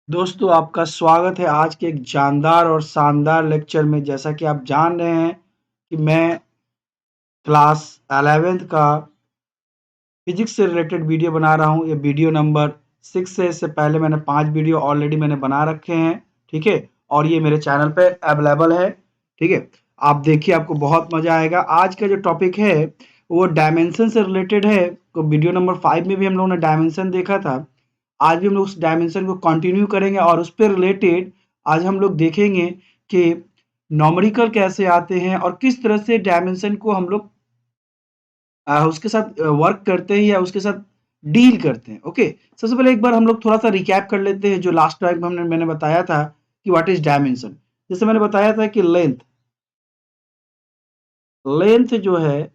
दोस्तों आपका स्वागत है आज के एक जानदार और शानदार लेक्चर में। जैसा कि आप जान रहे हैं कि मैं क्लास 11th का फिजिक्स से रिलेटेड वीडियो बना रहा हूँ। ये वीडियो नंबर 6 है। इससे पहले मैंने 5 वीडियो ऑलरेडी मैंने बना रखे हैं, ठीक है। और ये मेरे चैनल पे अवेलेबल है, ठीक है। आप देखिए, आपको बहुत मजा आएगा। आज का जो टॉपिक है वो डायमेंशन से रिलेटेड है। तो वीडियो नंबर 5 में भी हम लोगों ने डायमेंशन देखा था। आज भी हम लोग उस डायमेंशन को कंटिन्यू करेंगे और उस पर रिलेटेड आज हम लोग देखेंगे कि न्यूमेरिकल कैसे आते हैं और किस तरह से डायमेंशन को हम लोग उसके साथ वर्क करते हैं या उसके साथ डील करते हैं। ओके, सबसे पहले एक बार हम लोग थोड़ा सा रिकैप कर लेते हैं जो लास्ट टाइम मैंने बताया था कि व्हाट इज डायमेंशन। जैसे मैंने बताया था कि लेंथ लेंथ जो है,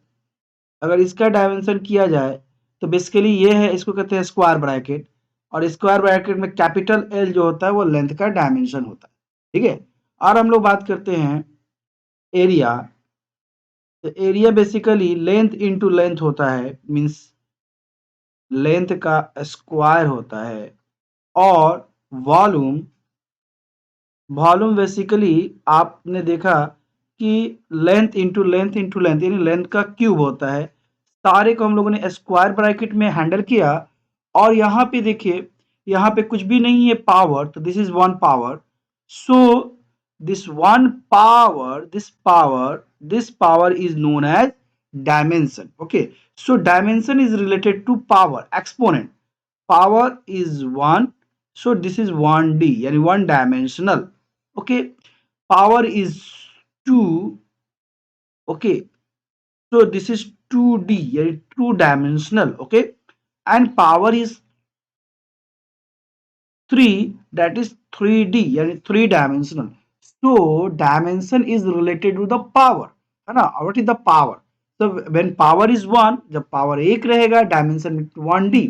अगर इसका डायमेंशन किया जाए तो बेसिकली ये है, इसको कहते हैं स्क्वायर ब्रैकेट। और स्क्वायर ब्रैकेट में कैपिटल एल जो होता है वो लेंथ का डायमेंशन होता है, ठीक है। और हम लोग बात करते हैं एरिया। तो area basically length into length होता है, मींस लेंथ का स्क्वायर होता है। और वॉल्यूम वॉल्यूम बेसिकली आपने देखा कि length into length into length यानी लेंथ का क्यूब होता है। सारे को हम लोगों ने स्क्वायर ब्रैकेट में हैंडल किया। और यहाँ पे देखिए, यहाँ पे कुछ भी नहीं है पावर, तो this is one power. So this one power this power is known as dimension. Okay, so dimension is related to power exponent. power is 1, so this is 1d yani one dimensional. Okay, power is 2. Okay, so this is 2d yani two dimensional. Okay, and power is 3, that is 3d yani three dimensional. So dimension is related to the power, है ना। what is the power? So when power is 1, जब power 1 रहेगा dimension 1d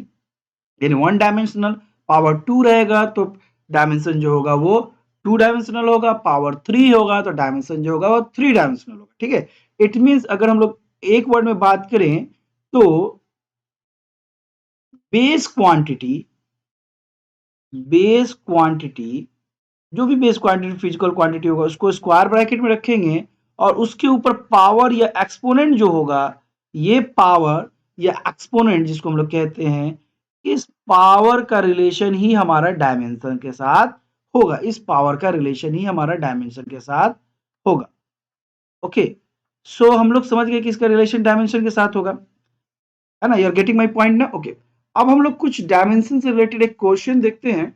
यानी one dimensional. Power 2 रहेगा तो dimension जो होगा वो 2 डायमेंशनल होगा। पावर 3 होगा तो डायमेंशन जो होगा वो 3 डायमेंशनल होगा, ठीक है। इट मींस अगर हम लोग एक वर्ड में बात करें तो बेस क्वांटिटी बेस क्वांटिटी जो भी बेस क्वांटिटी फिजिकल क्वांटिटी होगा उसको स्क्वायर ब्रैकेट में रखेंगे और उसके ऊपर पावर या एक्सपोनेंट जो होगा, ये पावर या एक्सपोनेंट जिसको हम लोग कहते हैं, इस पावर का रिलेशन ही हमारा डायमेंशन के साथ होगा। इस पावर का रिलेशन ही हमारा डायमेंशन के साथ होगा। ओके, सो हम लोग समझ गए कि इसका रिलेशन डायमेंशन के साथ होगा, है ना। You are getting my point ना। ओके, अब हम लोग कुछ डायमेंशन से रिलेटेड एक क्वेश्चन देखते हैं।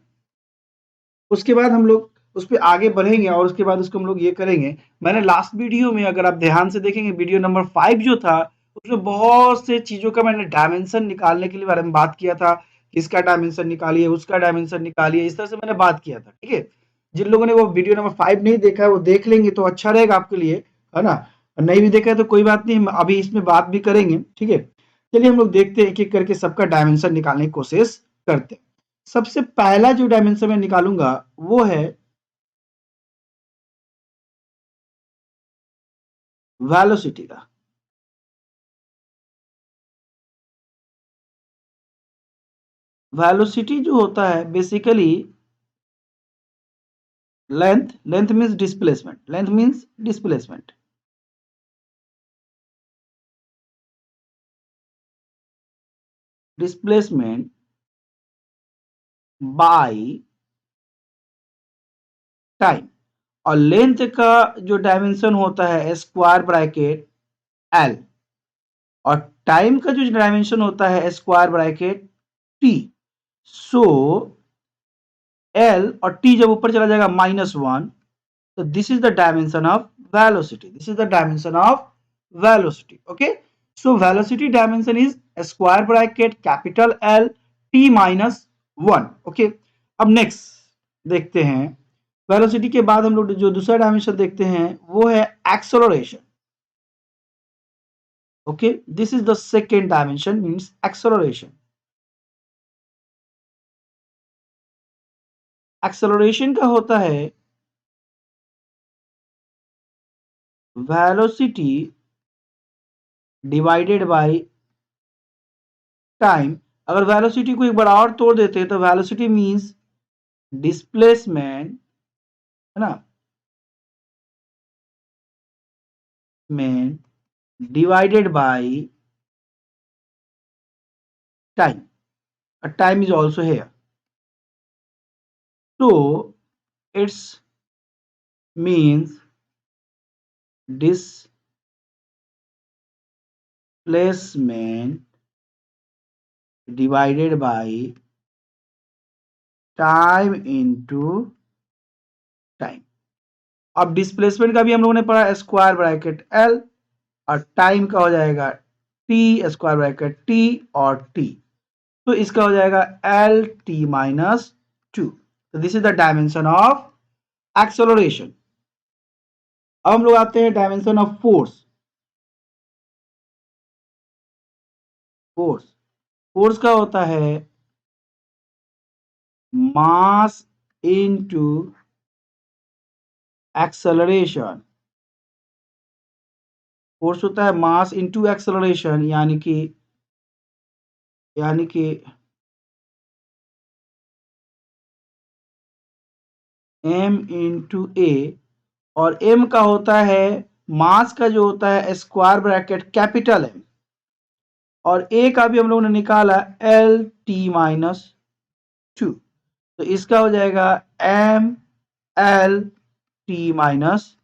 उसके बाद हम लोग उस पर आगे बढ़ेंगे और उसके बाद उसको हम लोग ये करेंगे। मैंने लास्ट वीडियो में अगर आप ध्यान से देखेंगे, वीडियो नंबर 5 जो था उसमें बहुत से चीजों का मैंने डायमेंशन निकालने के लिए बारे में बात किया था। इसका डायमेंशन निकालिए, उसका डायमेंशन निकालिए, इस तरह से मैंने बात किया था, ठीक है। जिन लोगों ने वो वीडियो नंबर 5 नहीं देखा है वो देख लेंगे तो अच्छा रहेगा आपके लिए, है ना। नहीं भी देखा है तो कोई बात नहीं, हम अभी इसमें बात भी करेंगे, ठीक है। चलिए हम लोग देखते हैं, एक एक करके सबका डायमेंशन निकालने की कोशिश करते हैं। सबसे पहला जो डायमेंशन मैं निकालूंगा वो है वेलोसिटी का। वेलोसिटी जो होता है basically length length means displacement displacement by time. और लेंथ का जो डायमेंशन होता है स्क्वायर ब्रैकेट एल, और टाइम का जो डायमेंशन होता है square bracket T. So L और टी जब ऊपर चला जाएगा -1, so this is the dimension of velocity. This is the dimension of velocity. Okay, so velocity dimension is a square bracket capital L t minus 1. Okay, अब next देखते हैं। Velocity के बाद हम लोग जो दूसरा डायमेंशन देखते हैं वो है acceleration. Okay, this is the second dimension, means acceleration. Acceleration का होता है वेलोसिटी डिवाइडेड बाय टाइम। अगर वेलोसिटी को एक बार और तोड़ देते हैं तो वेलोसिटी मींस डिस्प्लेसमेंट है ना में divided by time. A time is also here. So it's means displacement divided by time into time. अब डिस्प्लेसमेंट का भी हम लोगों ने पढ़ा स्क्वायर ब्रैकेट एल और टाइम का हो जाएगा टी स्क्वायर ब्रैकेट टी और टी, तो इसका हो जाएगा एल टी माइनस टू। तो this is the dimension of acceleration. अब हम लोग आते हैं dimension of force. Force force का होता है मास इनटू एक्सेलरेशन। फोर्स होता है मास इनटू एक्सेलरेशन, यानी कि m इंटू ए, और m का होता है मास का जो होता है स्क्वायर ब्रैकेट कैपिटल M, और a का भी हम लोगों ने निकाला एल टी माइनस टू, तो इसका हो जाएगा m L T minus.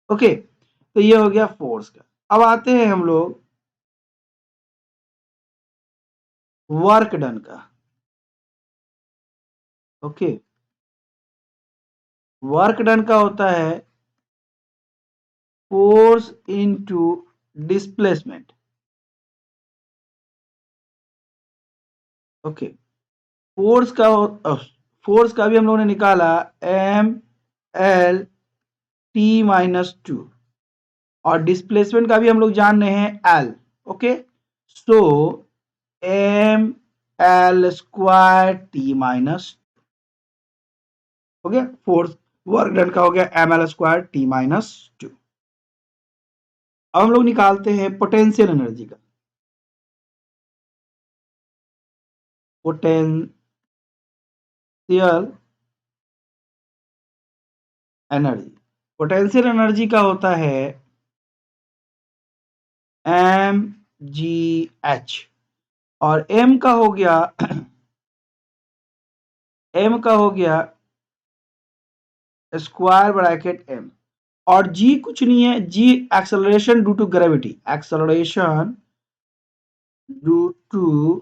Okay, तो ये हो गया फोर्स का। अब आते हैं हम लोग वर्क डन का। ओके, वर्क डन का होता है force into displacement. Okay, force का भी हम लोगों ने निकाला M L T minus two, और डिस्प्लेसमेंट का भी हम लोग जान रहे हैं L. Okay, so M L square T minus हो गया फोर्स। वर्क डन का हो गया M L square T minus two. अब हम लोग निकालते हैं पोटेंशियल एनर्जी का। पोटेंशियल एनर्जी, पोटेंशियल एनर्जी का होता है एम जी एच, और एम का हो गया एम का हो गया स्क्वायर ब्रैकेट एम, और जी कुछ नहीं है, g acceleration due to gravity, acceleration due to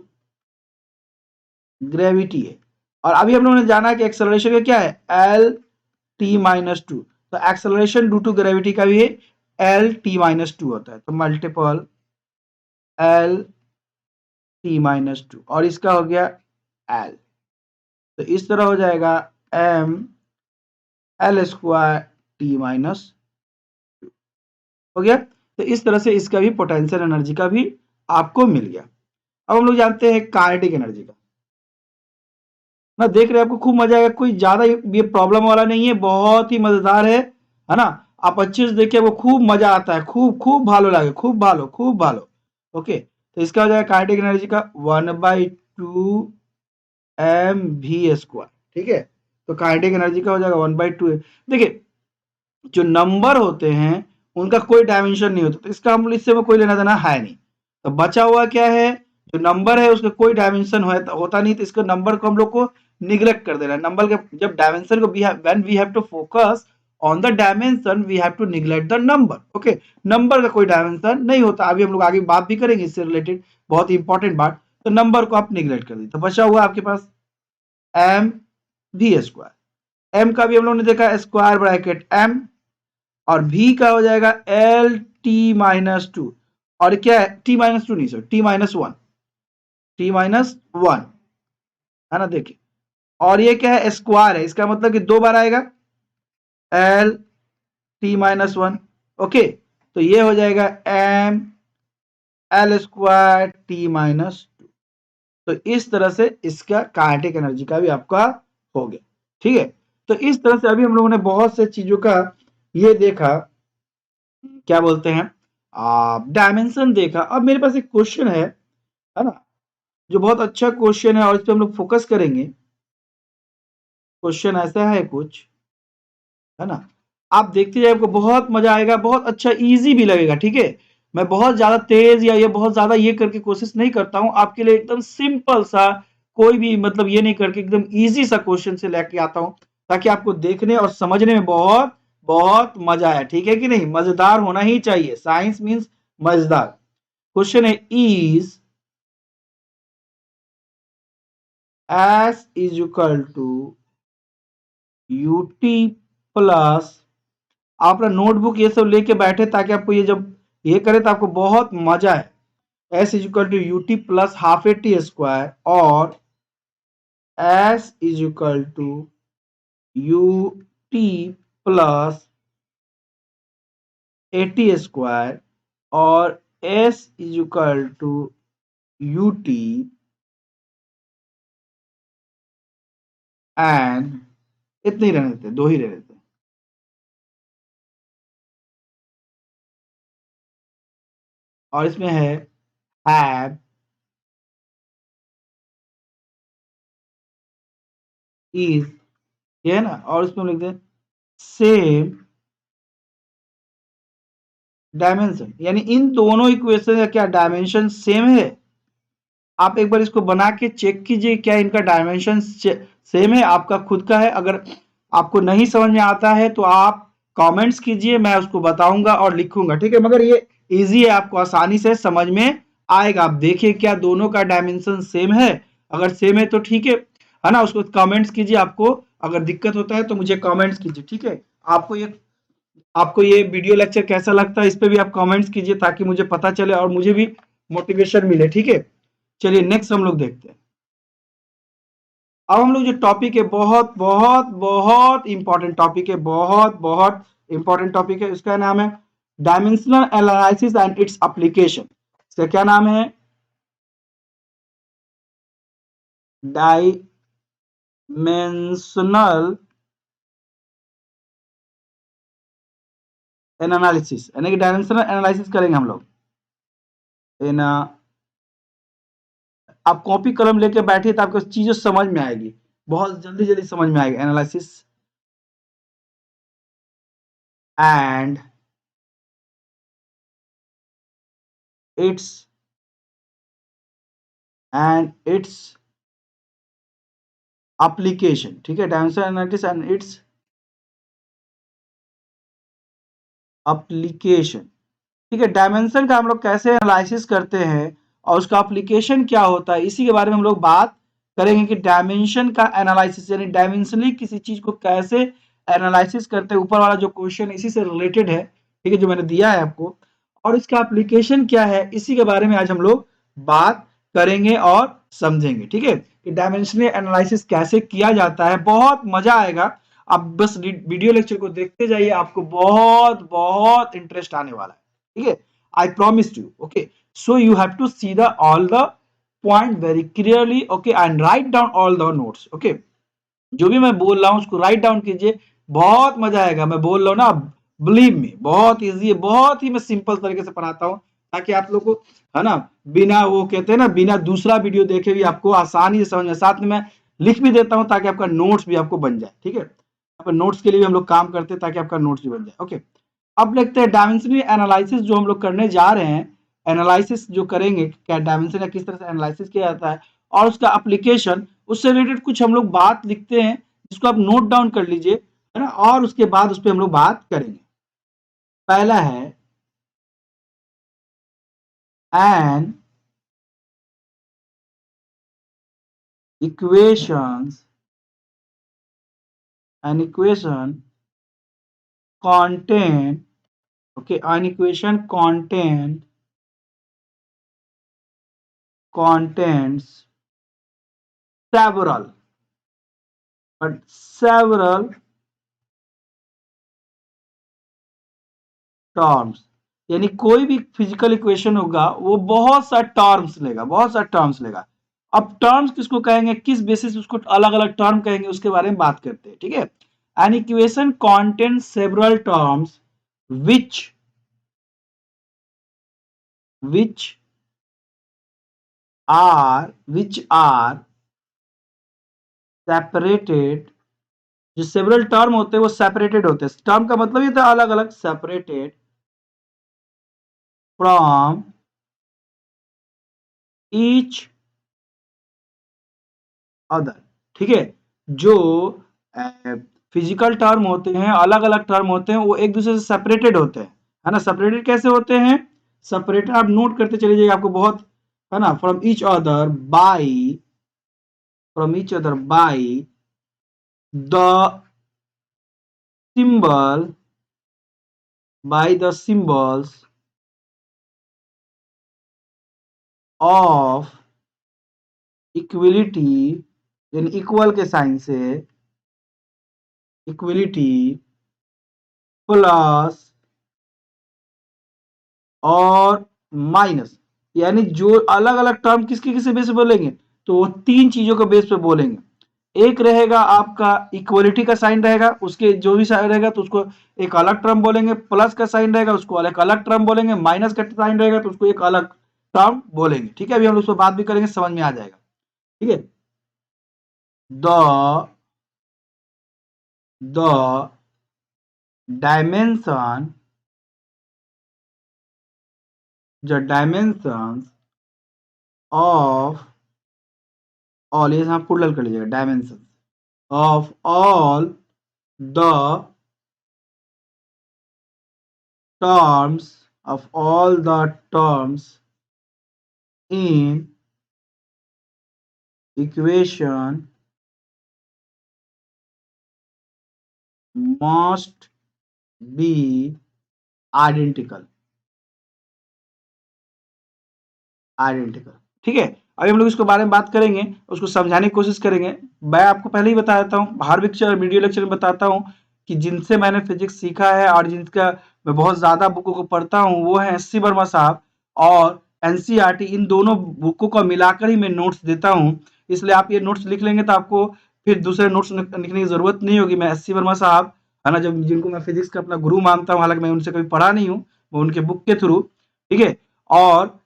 gravity है। और अभी हम लोगों ने जाना है कि एक्सेलरेशन का क्या है एल टी माइनस टू, तो एक्सेलरेशन ड्यू टू ग्रेविटी का भी एल टी माइनस टू होता है, तो multiple L T minus two, और इसका हो गया एल, तो इस तरह हो जाएगा M L square T minus हो गया। तो इस तरह से इसका भी पोटेंशियल एनर्जी का भी आपको मिल गया। अब हम लोग जानते हैं काइनेटिक एनर्जी का। ना देख रहे हैं आपको खूब मजा आएगा, कोई ज्यादा ये प्रॉब्लम वाला नहीं है, बहुत ही मजेदार है ना। आप अच्छे से देखिए, वो खूब मजा आता है, खूब खूब भालो लगे, खूब भालो खूब भालो। ओके, तो इसका हो जाएगा काइनेटिक एनर्जी का 1/2 एम वी स्क्वायर। ठीक है, तो काइनेटिक एनर्जी का हो जाएगा 1/2। देखिए, जो नंबर होते हैं उनका कोई डायमेंशन नहीं होता, तो इसका हम इससे में कोई लेना देना है नहीं। तो बचा हुआ क्या है, जो नंबर है उसका कोई डायमेंशन होता नहीं, तो इसको नंबर को हम लोग को निग्लेक्ट कर देना है। नंबर के जब डायमेंशन को when we have to focus on the dimension we have to neglect the number. Okay, number का कोई डायमेंशन नहीं होता, अभी हम लोग आगे बात भी करेंगे इससे रिलेटेड, बहुत ही इंपॉर्टेंट बात। तो नंबर को आप निग्लेक्ट कर दीजिए, तो बचा हुआ आपके पास एम वी स्क्वायर। एम का भी हम लोग ने देखा स्क्वायर ब्रैकेट एम, और v का हो जाएगा एल टी माइनस टू, और क्या है टी माइनस टू नहीं sir, T minus one, T minus one है ना। देखिए, और ये क्या है स्क्वायर है, इसका मतलब कि दो बार आएगा L T minus one. Okay, तो ये हो जाएगा M L square T minus two. तो इस तरह से इसका काइनेटिक एनर्जी का भी आपका हो गया। ठीक है, तो इस तरह से अभी हम लोगों ने बहुत से चीजों का ये देखा, क्या बोलते हैं डायमेंशन देखा। अब मेरे पास एक क्वेश्चन है ना, जो बहुत अच्छा क्वेश्चन है, और इस पे हम लोग फोकस करेंगे। क्वेश्चन ऐसा है कुछ, है ना? आप देखते जाइए, आपको बहुत मजा आएगा, बहुत अच्छा इजी भी लगेगा, ठीक है? मैं बहुत ज्यादा तेज या ये बहुत ज्यादा ये करके कोशिश नहीं करता हूँ, आपके लिए एकदम सिंपल सा, कोई भी मतलब ये नहीं करके एकदम इजी सा क्वेश्चन से लेके आता हूँ, ताकि आपको देखने और समझने में बहुत बहुत मजा आए, ठीक है कि नहीं? मजेदार होना ही चाहिए, साइंस मीन्स मजेदार। क्वेश्चन है, is s is equal to UT plus, आप ना नोटबुक ये सब लेके बैठे ताकि आपको ये जब ये करे तो आपको बहुत मजा है। S is equal to UT plus half A T square और S is equal to U T plus A T square और S is equal to you T and इतने ही रहने देते, दो ही रहने देते। और इसमें है हैव, इज, ये है ना, और इसमें हम लिखते हैं सेम डायमेंशन, यानी इन दोनों इक्वेशन का क्या डायमेंशन सेम है। आप एक बार इसको बना के चेक कीजिए क्या इनका डायमेंशन सेम है, आपका खुद का है। अगर आपको नहीं समझ में आता है तो आप कमेंट्स कीजिए, मैं उसको बताऊंगा और लिखूंगा, ठीक है? मगर ये इजी है, आपको आसानी से समझ में आएगा। आप देखिए क्या दोनों का डायमेंशन सेम है, अगर सेम है तो ठीक है ना? उसको कमेंट्स कीजिए, आपको अगर दिक्कत होता है तो मुझे कमेंट्स कीजिए, ठीक है? आपको ये वीडियो लेक्चर कैसा लगता है, इस पे भी आप कमेंट्स कीजिए ताकि मुझे पता चले और मुझे भी मोटिवेशन मिले, ठीक है? चलिए नेक्स्ट हम लोग देखते हैं। अब हम लोग जो टॉपिक है, बहुत बहुत बहुत इंपॉर्टेंट टॉपिक है, बहुत बहुत इंपॉर्टेंट टॉपिक है, उसका नाम है dimensional analysis and its application. इसका क्या नाम है? डायमेंशनल एनालिसिस, यानी कि डायमेंशनल एनालिसिस करेंगे हम लोग इन, आप कॉपी कलम लेके बैठिए तो आपको चीजें समझ में आएगी, बहुत जल्दी जल्दी समझ में आएगी। Analysis and it's its application, ठीक है? Dimensional analysis and its application, ठीक है? डायमेंशन का हम लोग कैसे एनालिसिस करते हैं और उसका एप्लीकेशन क्या होता है, इसी के बारे में हम लोग बात करेंगे कि डायमेंशन का एनालिसिस यानी डायमेंशनली किसी चीज को कैसे एनालिसिस करते हैं। ऊपर वाला जो क्वेश्चन इसी से रिलेटेड है, ठीक है, जो मैंने दिया है आपको, और इसका एप्लीकेशन क्या है, इसी के बारे में आज हम लोग बात करेंगे और समझेंगे, ठीक है? कि डायमेंशनल एनालिसिस कैसे किया जाता है, बहुत मजा आएगा। आप बस वीडियो लेक्चर को देखते जाइए, आपको बहुत बहुत इंटरेस्ट आने वाला है, ठीक है? I promise you, okay? So you have to see the all the point very clearly, okay, and write down all the notes, okay? जो भी मैं बोल रहा हूँ उसको राइट डाउन कीजिए, बहुत मजा आएगा। मैं बोल रहा हूँ ना, बिलीव मी, बहुत इजी है, बहुत ही मैं सिंपल तरीके से पढ़ाता हूँ ताकि आप लोग को, है ना, बिना वो कहते हैं ना, बिना दूसरा वीडियो देखे भी आपको आसानी से समझ में, साथ में मैं लिख भी देता हूँ ताकि आपका नोट्स भी आपको बन जाए, ठीक है? आपका नोट्स के लिए भी हम लोग काम करते हैं ताकि आपका नोट्स भी बन जाए, ओके? अब देखते हैं डायमेंशनल एनालिसिस जो हम लोग करने जा रहे हैं, एनालिसिस जो करेंगे, क्या डायमेंशन का किस तरह से एनालिसिस किया जाता है और उसका एप्लीकेशन, उससे रिलेटेड कुछ हम लोग बात लिखते हैं जिसको आप नोट डाउन कर लीजिए, है ना? और उसके बाद उस पर हम लोग बात करेंगे। पहला है an equations, an equation contain, okay, an equation contains several, but several terms, यानी कोई भी फिजिकल इक्वेशन होगा वो बहुत सा टर्म्स लेगा, बहुत सा टर्म्स लेगा। अब टर्म्स किसको कहेंगे, किस बेसिस उसको अलग अलग टर्म कहेंगे, उसके बारे में बात करते हैं, ठीक है? An equation contain several terms which which which are separated जो सेवरल टर्म होते हैं वो सेपरेटेड होते हैं। टर्म का मतलब ये था अलग अलग, सेपरेटेड फ्रॉम ईच अदर। ठीक है, जो फिजिकल टर्म होते हैं, अलग अलग टर्म होते हैं, वो एक दूसरे से सेपरेटेड होते हैं, है ना। सेपरेटेड कैसे होते हैं? सेपरेटेड आप नोट करते चले जाइए, आपको बहुत, है ना, from each other by the symbol by the symbols of equality, यानी इक्वल के साइन से इक्विलिटी प्लस और माइनस, यानी जो अलग अलग टर्म किसके किसके बेस पे बोलेंगे, तो वो तीन चीजों के बेस पे बोलेंगे। एक रहेगा आपका इक्वलिटी का साइन रहेगा, उसके जो भी साइन रहेगा तो उसको एक अलग टर्म बोलेंगे, प्लस का साइन रहेगा उसको अलग अलग टर्म बोलेंगे, माइनस का साइन रहेगा तो उसको एक अलग टर्म बोलेंगे। ठीक है, अभी हम उस पर बात भी करेंगे, समझ में आ जाएगा। ठीक है, द डायमेंशन ऑफ ऑल, ये यहाँ प्लूरल कर लीजिएगा, dimension of all the terms in equation must be identical. ठीक है, अभी हम लोग इसके बारे में बात करेंगे, उसको समझाने की कोशिश करेंगे। मैं आपको पहले ही बता देता हूँ, हर लेक्चर वीडियो लेक्चर में बताता हूँ कि जिनसे मैंने फिजिक्स सीखा है और जिनका मैं बहुत ज्यादा बुकों को पढ़ता हूँ वो है एस सी वर्मा साहब और एनसीईआरटी। इन दोनों बुकों को मिलाकर ही मैं नोट्स देता हूँ, इसलिए आप ये नोट्स लिख लेंगे तो आपको फिर दूसरे नोट्स लिखने की जरूरत नहीं होगी। मैं एस सी वर्मा साहब, है ना, जब जिनको मैं फिजिक्स का अपना गुरु मानता हूँ, हालांकि मैं उनसे कभी पढ़ा नहीं हूँ, वो उनके बुक के थ्रू, ठीक है, और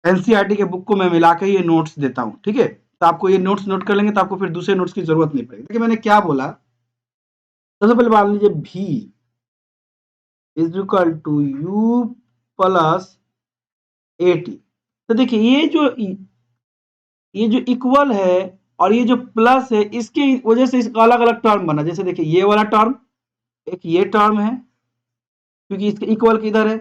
एनसीईआरटी के बुक को मैं मिला के ये नोट्स देता हूँ। ठीक है, तो आपको ये नोट्स नोट कर लेंगे तो आपको फिर दूसरे नोट्स की जरूरत नहीं पड़ेगी। देखिए मैंने क्या बोला, सबसे पहले मान लीजिए v is equal to u plus A t. तो देखिए ये जो इक्वल है और ये जो प्लस है, इसकी वजह से इसका अलग अलग टर्म बना। जैसे देखिए ये वाला टर्म, एक ये टर्म है क्योंकि इसके इक्वल किधर है,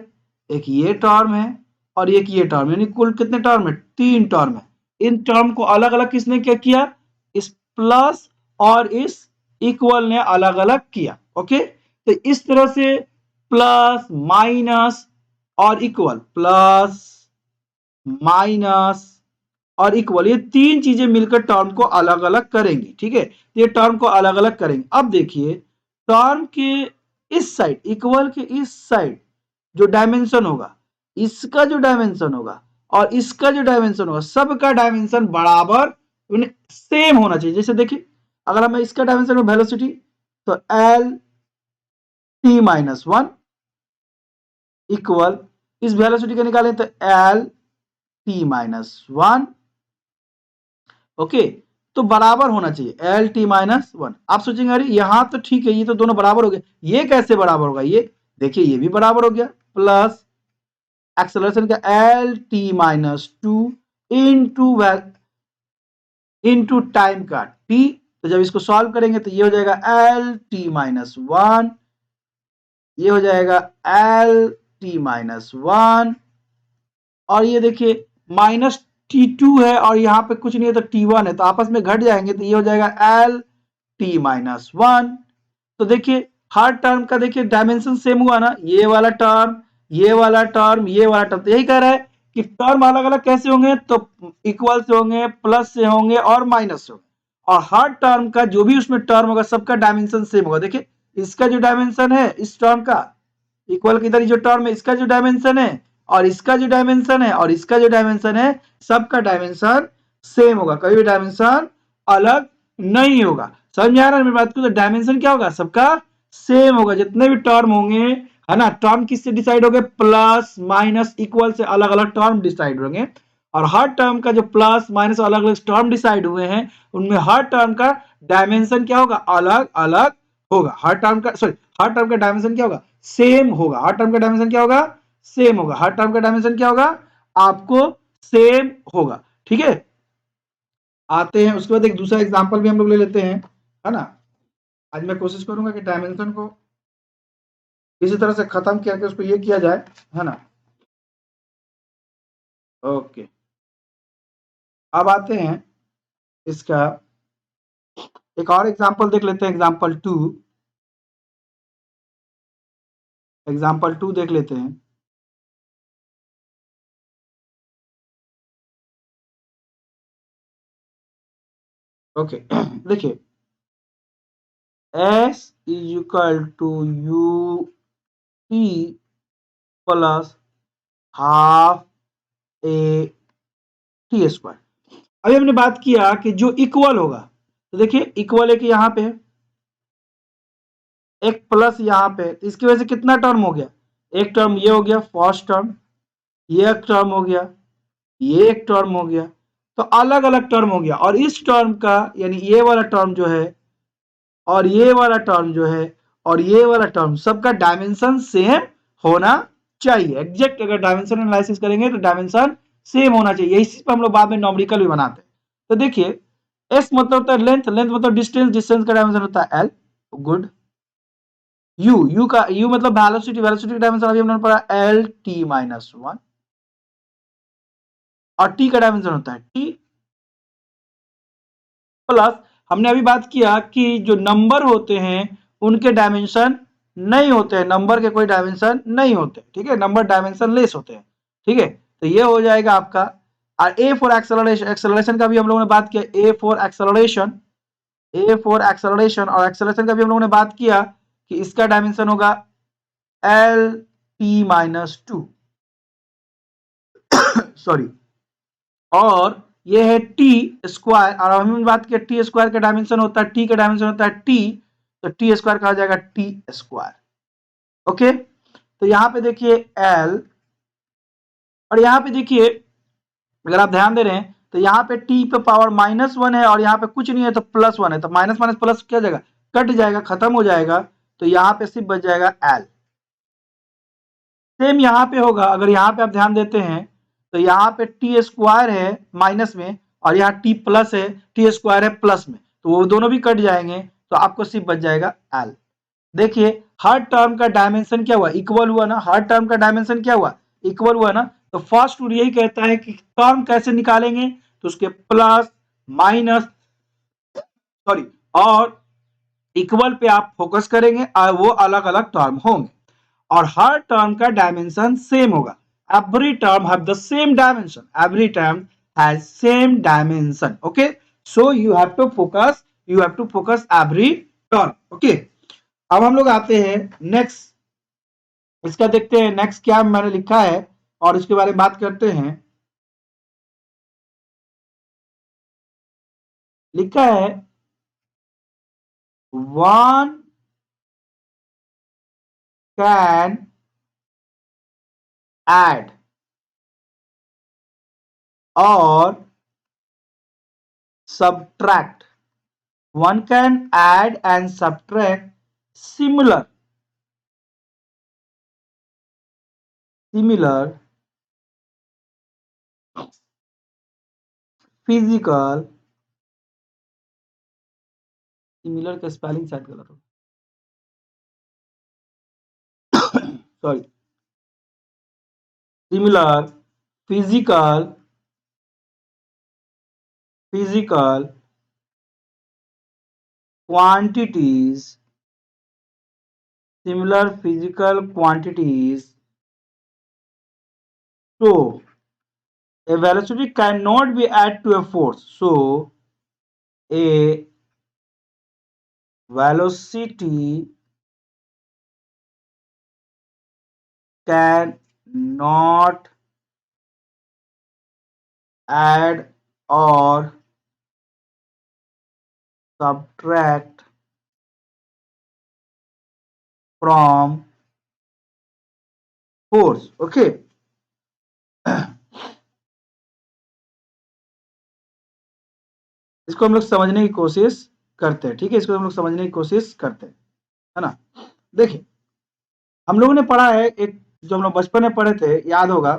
एक ये टर्म है और एक ये टर्म, यानी कुल कितने टर्म है, तीन टर्म है। इन टर्म को अलग अलग किसने क्या किया, इस प्लस और इस इक्वल ने अलग अलग किया। ओके, तो इस तरह से प्लस माइनस और इक्वल, प्लस माइनस और इक्वल, ये तीन चीजें मिलकर टर्म को अलग अलग करेंगी। ठीक है, ये टर्म को अलग अलग करेंगे। अब देखिए टर्म के इस साइड, इक्वल के इस साइड जो डायमेंशन होगा, इसका जो डायमेंशन होगा और इसका जो डायमेंशन होगा, सबका डायमेंशन बराबर सेम होना चाहिए। जैसे देखिए अगर हमें इसका डायमेंशन हो वेलोसिटी, तो L T minus one equal, इस वेलोसिटी का निकालें तो L T minus one. Okay, तो बराबर होना चाहिए एल टी माइनस वन। आप सोचेंगे अरे यहां तो ठीक है, ये तो दोनों बराबर हो गए, ये कैसे बराबर होगा, ये देखिए ये भी बराबर हो गया, प्लस एक्सेलरेशन का L T minus two into time का टी। तो जब इसको सॉल्व करेंगे तो ये हो जाएगा एल टी माइनस वन, ये हो जाएगा एल टी माइनस वन, और ये देखिए माइनस टी टू है और यहाँ पे कुछ नहीं है तो टी वन है, तो आपस में घट जाएंगे तो ये हो जाएगा एल टी माइनस वन। तो देखिए हर टर्म का देखिए डायमेंशन सेम हुआ ना, ये वाला टर्म, ये वाला टर्म, ये वाला टर्म। तो यही कह रहा है कि टर्म अलग अलग कैसे होंगे, तो इक्वल से होंगे, प्लस से होंगे और माइनस से होंगे, और हर टर्म का जो भी उसमें टर्म होगा सबका डायमेंशन सेम होगा। देखिए इसका जो डायमेंशन है इस टर्म का, इक्वल के इधर जो टर्म है इसका जो डायमेंशन है और इसका जो डायमेंशन है और इसका जो डायमेंशन है, सबका डायमेंशन सेम होगा, कभी भी डायमेंशन अलग नहीं होगा। समझ में आ रहा है मेरी बात को? तो डायमेंशन क्या होगा, सबका सेम होगा, जितने भी टर्म होंगे, है ना। टर्म किससे डिसाइड होंगे, प्लस माइनस इक्वल से अलग अलग टर्म डिसाइड होंगे, और हर टर्म का जो प्लस माइनस अलग अलग टर्म डिसाइड हुए हैं उनमें हर टर्म का डायमेंशन क्या होगा, अलग अलग होगा। हर टर्म का डायमेंशन क्या होगा, सेम होगा। हर टर्म का डायमेंशन क्या होगा, सेम होगा। हर टर्म का डायमेंशन क्या होगा, आपको सेम होगा। ठीक है, आते हैं उसके बाद एक दूसरा एग्जांपल भी हम लोग ले लेते हैं, है ना। आज मैं कोशिश करूंगा कि डायमेंशन को इसी तरह से खत्म करके उसको ये किया जाए, है ना। ओके, अब आते हैं इसका एक और एग्जांपल देख लेते हैं, एग्जांपल टू देख लेते हैं। ओके देखिए, s is equal to U T plus half A T square. अभी हमने बात किया कि जो इक्वल होगा, तो देखिए इक्वल है कि यहाँ पे है, एक प्लस यहाँ पे, तो इसकी वजह से कितना टर्म हो गया, एक टर्म ये हो गया फर्स्ट टर्म, ये एक टर्म हो गया, ये एक टर्म हो गया, तो अलग अलग टर्म हो गया। और इस टर्म का यानी ये वाला टर्म जो है और ये वाला टर्म जो है और ये वाला टर्म, सबका डायमेंशन सेम होना चाहिए। एग्जैक्ट अगर डायमेंशन एनालिसिस करेंगे तो डायमेंशन सेम होना चाहिए। इसी पर हम लोग बाद में नॉमेरिकल भी बनाते हैं। तो देखिए, एस मतलब होता है लेंथ, लेंथ मतलब डिस्टेंस, डिस्टेंस का डायमेंशन होता है एल। गुड। यू मतलब वेलोसिटी, वेलोसिटी का डायमेंशन अभी हमने पढ़ा एल टी माइनस वन। और टी का डायमेंशन होता है टी प्लस, हमने अभी बात किया कि जो नंबर होते हैं उनके डायमेंशन नहीं होते हैं, नंबर के कोई डायमेंशन नहीं होते। ठीक है, नंबर डायमेंशन लेस होते हैं। ठीक है, तो ये हो जाएगा आपका। और ए फॉर एक्सेलरेशन, एक्सेलरेशन का भी हम लोगों ने बात किया, A for acceleration, A for acceleration और एक्सेलरेशन का भी हम लोगों ने बात किया कि इसका डायमेंशन होगा L T minus to, sorry. और ये है टी स्क्वायर, और हमने बात किया टी स्क्वायर का डायमेंशन होता है, टी का डायमेंशन होता है टी, तो टी स्क्वायर कहा जाएगा टी स्क्वायर। ओके, तो यहां पे देखिए एल, और यहां पे देखिए अगर आप ध्यान दे रहे हैं तो यहाँ पे टी पे पावर माइनस वन है और यहाँ पे कुछ नहीं है तो प्लस वन है, तो माइनस माइनस प्लस क्या जाएगा, कट जाएगा, खत्म हो जाएगा। तो यहाँ पे सिर्फ बच जाएगा एल। सेम यहाँ पे होगा, अगर यहाँ पे आप ध्यान देते हैं तो यहाँ पे टी स्क्वायर है माइनस में और यहाँ टी प्लस है, टी स्क्वायर है प्लस में, तो वो दोनों भी कट जाएंगे, तो आपको सिर्फ बच जाएगा एल। देखिए हर टर्म का डायमेंशन क्या हुआ, इक्वल हुआ ना। हर टर्म का डायमेंशन क्या हुआ, इक्वल हुआ ना। तो फर्स्ट रूल यही कहता है कि टर्म कैसे निकालेंगे, तो उसके प्लस माइनस सॉरी और इक्वल पे आप फोकस करेंगे और वो अलग अलग टर्म होंगे और हर टर्म का डायमेंशन सेम होगा। Every term have the same dimension, every term has same dimension. Okay, so you have to focus, every term. Okay, अब हम लोग आते हैं नेक्स्ट, इसका देखते हैं नेक्स्ट क्या मैंने लिखा है और इसके बारे में बात करते हैं। लिखा है वन कैन ऐड और subtract, one can add and subtract similar physical, similar का स्पेलिंग शायद गलत हो, sorry, similar physical quantities, similar physical quantities. So a velocity cannot be added to a force, so a velocity cannot add or subtract from force. Okay, इसको हम लोग समझने की कोशिश करते हैं, ठीक है, इसको हम लोग समझने की कोशिश करते हैं, है ना। देखिए हम लोगों ने पढ़ा है एक, जो हम लोग बचपन में पढ़े थे, याद होगा,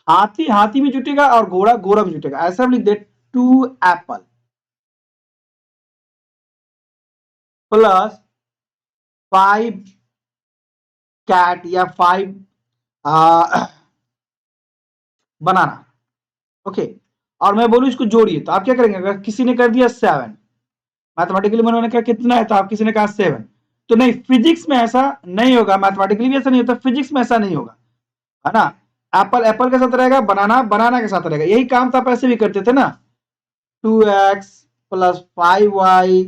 हाथी हाथी भी जुटेगा और घोड़ा घोड़ा भी जुटेगा, ऐसा हम लिख दे, 2 एप्पल प्लस 5 कैट या 5 बनाना, ओके। और मैं बोलूं इसको जोड़िए, तो आप क्या करेंगे, अगर किसी ने कर दिया 7, मैथमेटिकली मैंने कहा कितना है, तो आप किसी ने कहा 7, तो नहीं, फिजिक्स में ऐसा नहीं होगा, मैथमेटिकली भी ऐसा नहीं होता, फिजिक्स में ऐसा नहीं होगा, है ना। एप्पल एप्पल के साथ रहेगा, बनाना बनाना के साथ रहेगा, यही काम तो आप ऐसे भी करते थे ना, 2x plus 5y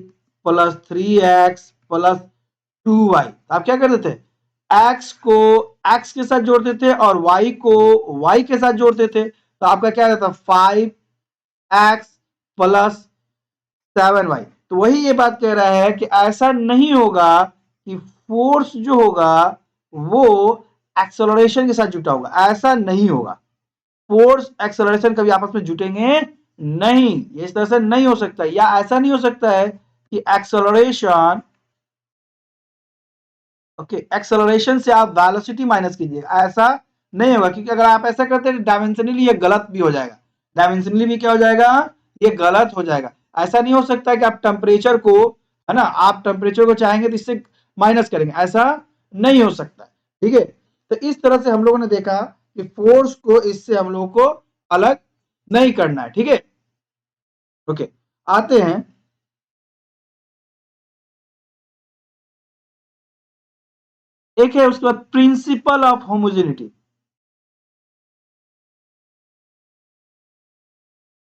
plus 3x plus 2y, आप क्या करते थे, x को x के साथ जोड़ते थे और y को y के साथ जोड़ते थे, तो आपका क्या रहता, 5x प्लस 7y। तो वही ये बात कह रहा है कि ऐसा नहीं होगा कि फोर्स जो होगा वो एक्सेलरेशन के साथ जुटा होगा, ऐसा नहीं होगा, फोर्स एक्सेलरेशन कभी आपस में जुटेंगे नहीं, इस तरह से नहीं हो सकता, या ऐसा नहीं हो सकता है कि एक्सेलरेशन, ओके, एक्सेलरेशन से आप वेलोसिटी माइनस कीजिएगा, ऐसा नहीं होगा, क्योंकि अगर आप ऐसा करते हैं डायमेंशनली ये गलत भी हो जाएगा, डायमेंशनली भी क्या हो जाएगा, ये गलत हो जाएगा। ऐसा नहीं हो सकता है कि आप टेम्परेचर को, है ना, आप टेम्परेचर को चाहेंगे तो इससे माइनस करेंगे, ऐसा नहीं हो सकता, ठीक है। तो इस तरह से हम लोगों ने देखा कि फोर्स को इससे हम लोगों को अलग नहीं करना है, ठीक है, ओके। आते हैं, एक है उसके बाद प्रिंसिपल ऑफ होमोजेनिटी,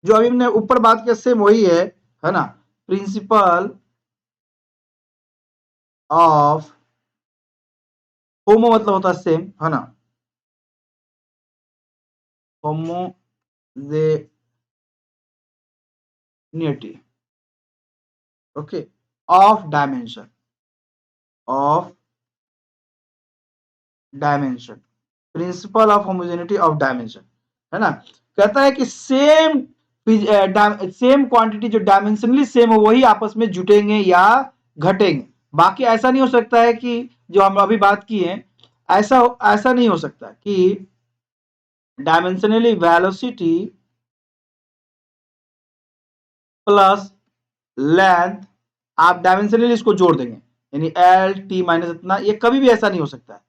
जो अभी हमने ऊपर बात किया सेम वही है ना, प्रिंसिपल ऑफ होमो मतलब होता है सेम, है ना, homogeneity, okay, of dimension, of dimension, principle of homogeneity of dimension, है ना। कहता है कि सेम क्वांटिटी जो डायमेंशनली सेम हो वही आपस में जुटेंगे या घटेंगे, बाकी ऐसा नहीं हो सकता है कि जो हम अभी बात की है, ऐसा ऐसा नहीं हो सकता कि डायमेंशनली वेलोसिटी प्लस लेंथ, आप डायमेंशनली इसको जोड़ देंगे, यानी एल टी माइनस इतना, ये कभी भी ऐसा नहीं हो सकता है,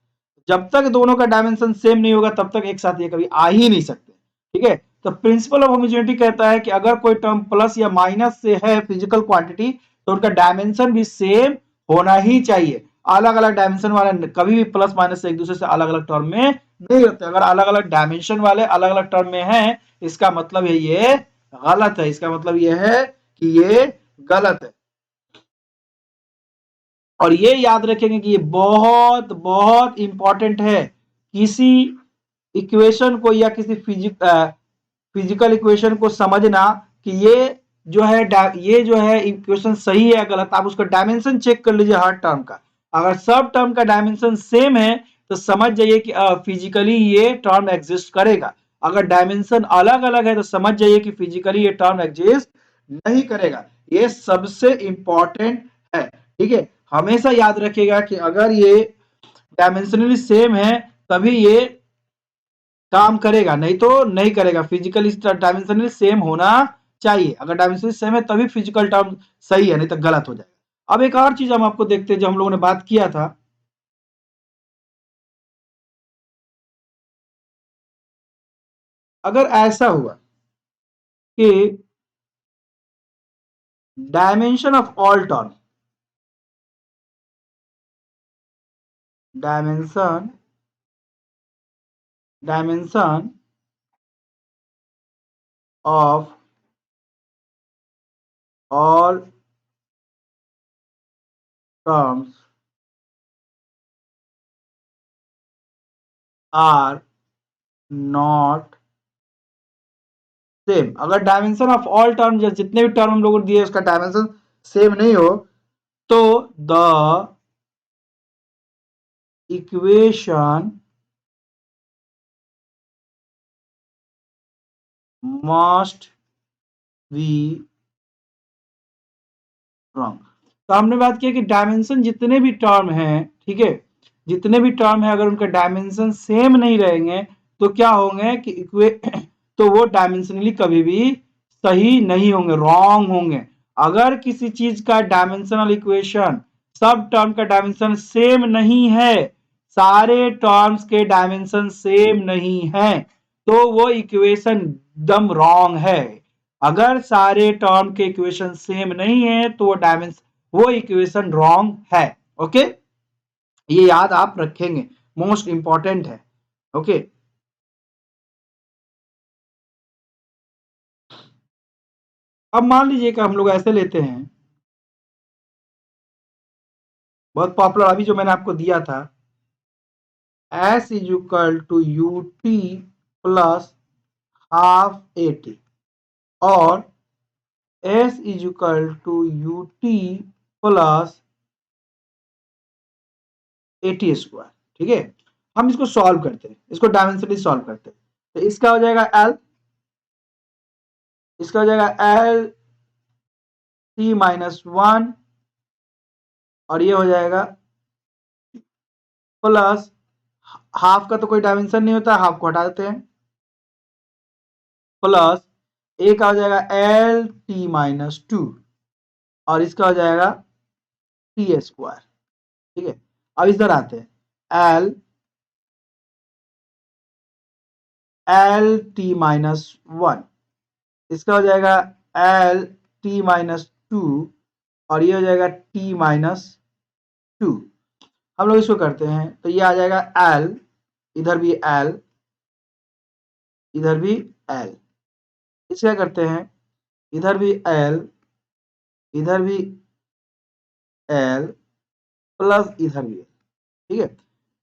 जब तक दोनों का डायमेंशन सेम नहीं होगा तब तक एक साथ ये कभी आ ही नहीं सकते, ठीक है। तो प्रिंसिपल ऑफ होमोजेनिटी कहता है कि अगर कोई टर्म प्लस या माइनस से है फिजिकल क्वांटिटी, तो उनका डायमेंशन भी सेम होना ही चाहिए, अलग अलग डायमेंशन वाले कभी भी प्लस माइनस से एक दूसरे से अलग अलग टर्म में नहीं होते, अगर अलग अलग डायमेंशन वाले अलग अलग टर्म में हैं, इसका मतलब है ये गलत है, इसका मतलब ये है कि ये गलत है। और ये याद रखेंगे कि ये बहुत बहुत इंपॉर्टेंट है, किसी इक्वेशन को या किसी फिजिकल इक्वेशन को समझना कि ये जो है इक्वेशन सही है या गलत, आप उसका डायमेंशन चेक कर लीजिए हर टर्म का, अगर सब टर्म का डायमेंशन सेम है तो समझ जाइए कि फिजिकली ये टर्म एग्जिस्ट करेगा, अगर डायमेंशन अलग अलग है तो समझ जाइए कि फिजिकली ये टर्म एग्जिस्ट नहीं करेगा, ये सबसे इंपॉर्टेंट है, ठीक है। हमेशा याद रखिएगा कि अगर ये डायमेंशनली सेम है तभी ये काम करेगा, नहीं तो नहीं करेगा, फिजिकल डायमेंशनली सेम होना चाहिए, अगर डायमेंशनली सेम है तभी फिजिकल टर्म सही है, नहीं तो गलत हो जाएगा। अब एक और चीज हम आपको देखते हैं जो हम लोगों ने बात किया था, अगर ऐसा हुआ कि dimension of all term, dimension dimension of all terms are not same, अगर डायमेंशन ऑफ ऑल टर्म, जितने भी टर्म हम लोगों ने दिए उसका डायमेंशन सेम नहीं हो, तो the equation must be wrong. तो हमने बात किया कि डायमेंशन जितने भी टर्म हैं, ठीक है, जितने भी टर्म है अगर उनका डायमेंशन सेम नहीं रहेंगे तो क्या होंगे कि तो वो डायमेंशनली कभी भी सही नहीं होंगे, रॉन्ग होंगे। अगर किसी चीज का डायमेंशनल इक्वेशन सब टर्म का डायमेंशन सेम नहीं है, सारे टर्म्स के डायमेंशन सेम नहीं है, तो वो इक्वेशन एकदम रॉन्ग है। अगर सारे टर्म के इक्वेशन सेम नहीं है तो वो इक्वेशन रॉन्ग है। ओके, ये याद आप रखेंगे, मोस्ट इंपॉर्टेंट है। ओके, अब मान लीजिए कि हम लोग ऐसे लेते हैं, बहुत पॉपुलर अभी जो मैंने आपको दिया था, s is equal to U T plus half A t, और s is equal to U T plus A T square. ठीक है, हम इसको सॉल्व करते हैं, इसको डायमेंशनली सॉल्व करते हैं। तो इसका हो जाएगा एल, इसका हो जाएगा एल टी माइनस वन, और ये हो जाएगा प्लस हाफ का तो कोई डायमेंशन नहीं होता, हाफ को हटा देते हैं, प्लस ए का हो जाएगा एल टी माइनस टू, और इसका हो जाएगा टी स्क्वायर। ठीक है, अब इधर आते हैं, L L T minus one, इसका हो जाएगा एल टी माइनस टू, और ये हो जाएगा टी माइनस टू। हम लोग इसको करते हैं तो ये आ जाएगा एल, इधर भी एल, इधर भी एल, इसे क्या करते हैं, इधर भी एल, इधर भी एल, प्लस इधर भी एल। ठीक है,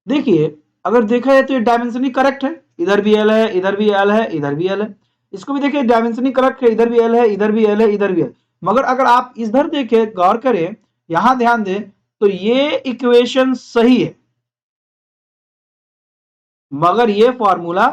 देखिए अगर देखा जाए तो ये डायमेंशनली करेक्ट है, इधर भी एल है, इधर भी एल है, इधर भी एल है। इसको भी देखिए डायमेंशनली करेक्ट है, इधर भी एल है, इधर भी एल है, इधर भी एल। मगर अगर आप इधर देखें, गौर करें, यहां ध्यान दें, तो ये इक्वेशन सही है मगर ये फॉर्मूला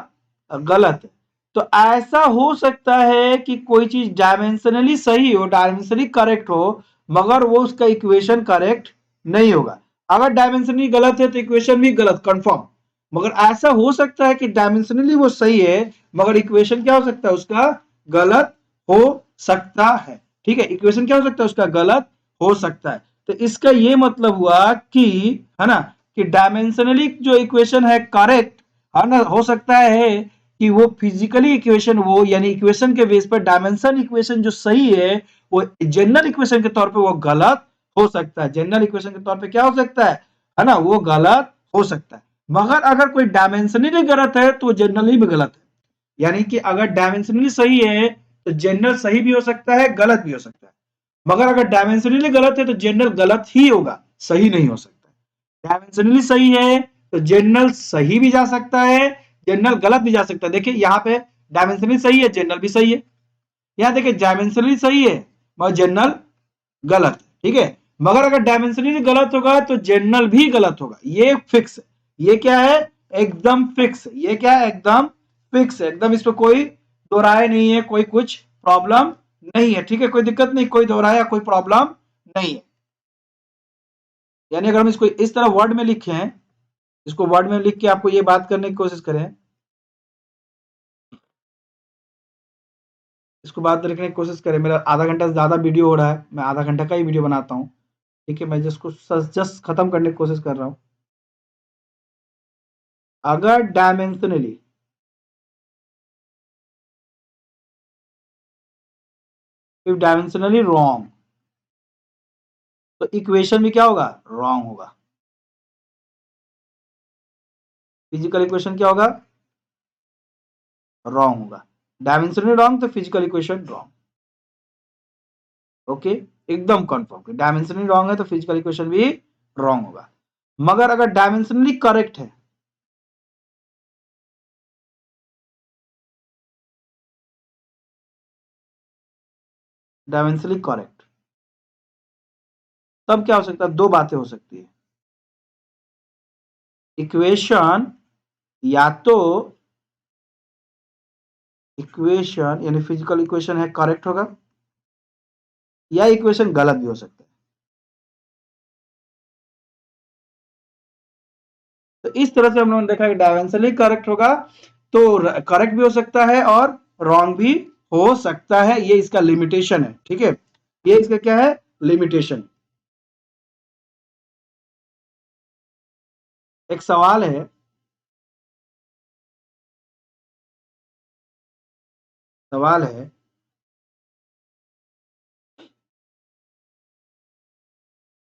गलत है। तो ऐसा हो सकता है कि कोई चीज डायमेंशनली सही हो, डायमेंशनली करेक्ट हो, मगर वो उसका इक्वेशन करेक्ट नहीं होगा। अगर डायमेंशनली गलत है तो इक्वेशन भी गलत कंफर्म। मगर ऐसा हो सकता है कि डायमेंशनली वो सही है मगर इक्वेशन क्या हो सकता है उसका गलत हो सकता है। ठीक है, इक्वेशन क्या हो सकता है उसका गलत हो सकता है। तो इसका ये मतलब हुआ कि, है ना, कि डायमेंशनली जो इक्वेशन है करेक्ट, है ना, हो सकता है कि वो फिजिकली इक्वेशन, वो यानी इक्वेशन के बेस पर डायमेंशन इक्वेशन जो सही है वो जनरल इक्वेशन के तौर पे वो गलत हो सकता है। जनरल इक्वेशन के तौर पे क्या हो सकता है ना, वो गलत हो सकता है। मगर अगर कोई डायमेंशनली गलत है तो जनरली भी गलत है। यानी कि अगर डायमेंशनली सही है तो जनरल सही भी हो सकता है, गलत भी हो सकता है। मगर अगर डायमेंशनली गलत है तो जनरल गलत ही होगा, सही नहीं हो सकता। डायमेंशनली सही है तो जनरल सही भी जा सकता है, जनरल गलत भी जा सकता है। देखिए यहाँ पे डायमेंशनली सही है, जनरल भी सही है। यहाँ देखिए डायमेंशनली सही है मगर जनरल गलत है। ठीक है, मगर अगर डायमेंशनली गलत होगा तो जनरल भी गलत होगा, ये फिक्स है। ये क्या है, एकदम फिक्स। ये क्या है, एकदम फिक्स है, एकदम इस पर कोई दो राय नहीं है, कोई कुछ प्रॉब्लम नहीं है। ठीक है, कोई दिक्कत नहीं, कोई दो राय या कोई प्रॉब्लम नहीं है। यानी अगर हम इसको इस तरह वर्ड में लिखें, इसको वर्ड में लिख के आपको ये बात करने की कोशिश करें, इसको बात लिखने की कोशिश करें, मेरा आधा घंटा से ज्यादा वीडियो हो रहा है, मैं आधा घंटा का ही वीडियो बनाता हूँ। ठीक है, मैं जिसको जस्ट खत्म करने की कोशिश कर रहा हूँ। अगर डायमेंशनली इफ डायमेंशनली रॉन्ग तो इक्वेशन भी क्या होगा, रॉन्ग होगा। फिजिकल इक्वेशन क्या होगा, रॉन्ग होगा। डायमेंशनली रॉन्ग तो फिजिकल इक्वेशन रॉन्ग। ओके, एकदम कंफर्म, डायमेंशनली रॉन्ग है तो फिजिकल इक्वेशन भी रॉन्ग होगा। मगर अगर डायमेंशनली करेक्ट है, डायमेंशनली करेक्ट, तब क्या हो सकता है, दो बातें हो सकती है। इक्वेशन या तो इक्वेशन यानी फिजिकल इक्वेशन है करेक्ट होगा, या इक्वेशन गलत भी हो सकता है। तो इस तरह से हम लोगों ने देखा कि डायमेंशन ही करेक्ट होगा, तो करेक्ट भी हो सकता है और रॉन्ग भी हो सकता है, ये इसका लिमिटेशन है। ठीक है, ये इसका क्या है, लिमिटेशन। एक सवाल है, सवाल है,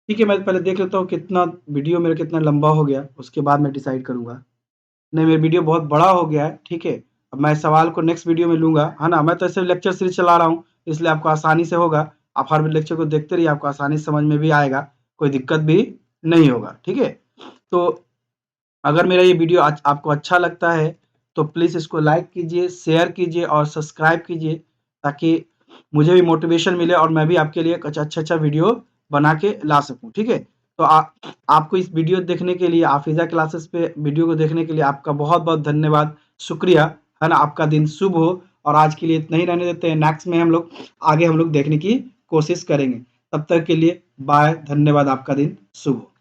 ठीक है, मैं पहले देख लेता हूँ कितना वीडियो मेरा कितना लंबा हो गया, उसके बाद मैं डिसाइड करूंगा। नहीं, मेरा वीडियो बहुत बड़ा हो गया है। ठीक है, अब मैं सवाल को नेक्स्ट वीडियो में लूंगा, है ना। मैं तो ऐसे लेक्चर सीरीज चला रहा हूँ, इसलिए आपको आसानी से होगा। आप हर लेक्चर को देखते रहिए, आपको आसानी से समझ में भी आएगा, कोई दिक्कत भी नहीं होगा। ठीक है, तो अगर मेरा ये वीडियो आज आपको अच्छा लगता है तो प्लीज़ इसको लाइक कीजिए, शेयर कीजिए और सब्सक्राइब कीजिए, ताकि मुझे भी मोटिवेशन मिले और मैं भी आपके लिए कुछ अच्छा-अच्छा वीडियो बना के ला सकूँ। ठीक है? तो आपको इस वीडियो देखने के लिए, आफिज़ा क्लासेस पे वीडियो को देखने के लिए आपका बहुत-बहुत धन्यवाद, शुक्रिया, है ना? आपका दिन शुभ हो, और आज के लिए इतना ही रहने देते हैं। नेक्स्ट में आगे हम लोग देखने की कोशिश करेंगे। तब तक के लिए बाय, धन्यवाद, आपका दिन शुभ हो।